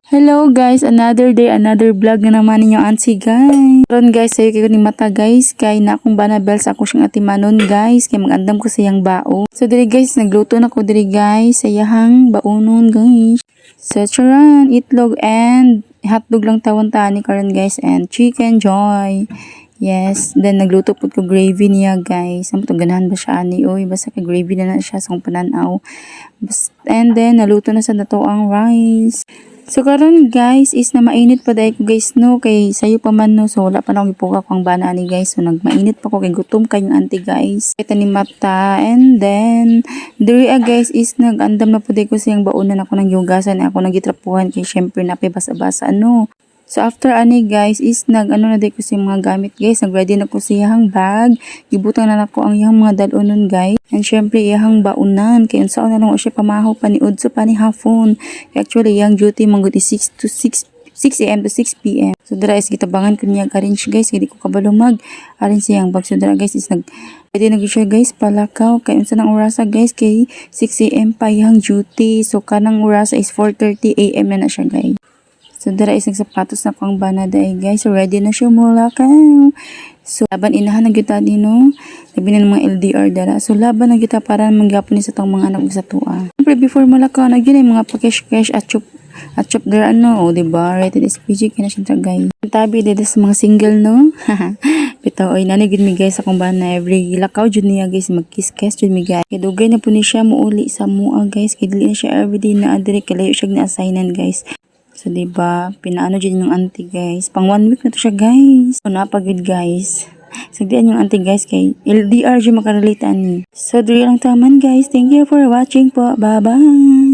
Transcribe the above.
Hello guys, another day, another vlog na naman ninyo Ansi guys. Karon guys, sayo kayo ni mata guys, kay na akong banabel sa ako siyang atimanon guys, kay magandam ko sa iyang bao. So diri guys, nagluto na ko diri guys, sa iyang baonon guys. So charan, itlog and hotdog lang tawon tani karon guys, and chicken joy. Yes, then nagluto po ko gravy niya guys. Ang ganahan ba siya ani? Oy, basta ka gravy na siya sa akong pananaw. And then naluto na sa nato ang rice. So karon guys is na mainit pa dahil ko guys no kay sayo pa man no, so wala pa na akong ipuga ko ang bana ani guys, so nagmainit pa ko kay gutom kayong auntie guys. Kita ni mata, and then diri guys is nagandam na pud ko siyang baonan ako ng yugasan ako nagitrapuhan kay syempre napay basa-basa ano. So after ani guys is na ko sa mga gamit guys, nag-ready na ko siyang bag, gibutang na nako ang iyang mga dalonon guys, and syempre iyang baonan kay unsaon na lang siya pamahaw pa ni udso pa ni hapon. Actually iyang duty manggod is 6 AM to 6 PM. So dira is gitabangan ko niya arrange guys, kay di ko kabalo mag arrange siyang bag. So dira guys is pwede siya guys palakaw kay unsa nang orasa guys kay 6 AM pa iyang duty. So kanang orasa is 4:30 AM na siya guys. So dira is nagsapatos na ko ang banada guys. So ready na siya mulakaw. So laban inahan na kita din no. Labi na ng mga LDR dara. So laban na kita para manggapon ni sa tong mga anak sa tuwa. Siyempre before mulakaw na gyud mga pa-cash at chop dira ano, o diba? Rated SPG kina siya guys. Tabi dito sa mga single no. Bitaw oy nani gid mi guys akong bana every lakaw jud niya guys magkiss-kiss jud mi guys. Kay dugay na po ni siya muuli sa mua guys. Kay dili na siya everyday na adire kalayo siya na assignan guys. So, diba, pinaano dyan yung auntie guys. Pang 1 week na to siya guys. So, napagod guys. Sagdian yung auntie guys kay LDR dyan makarelate ani. So, diri lang taman guys. Thank you for watching po. Bye-bye.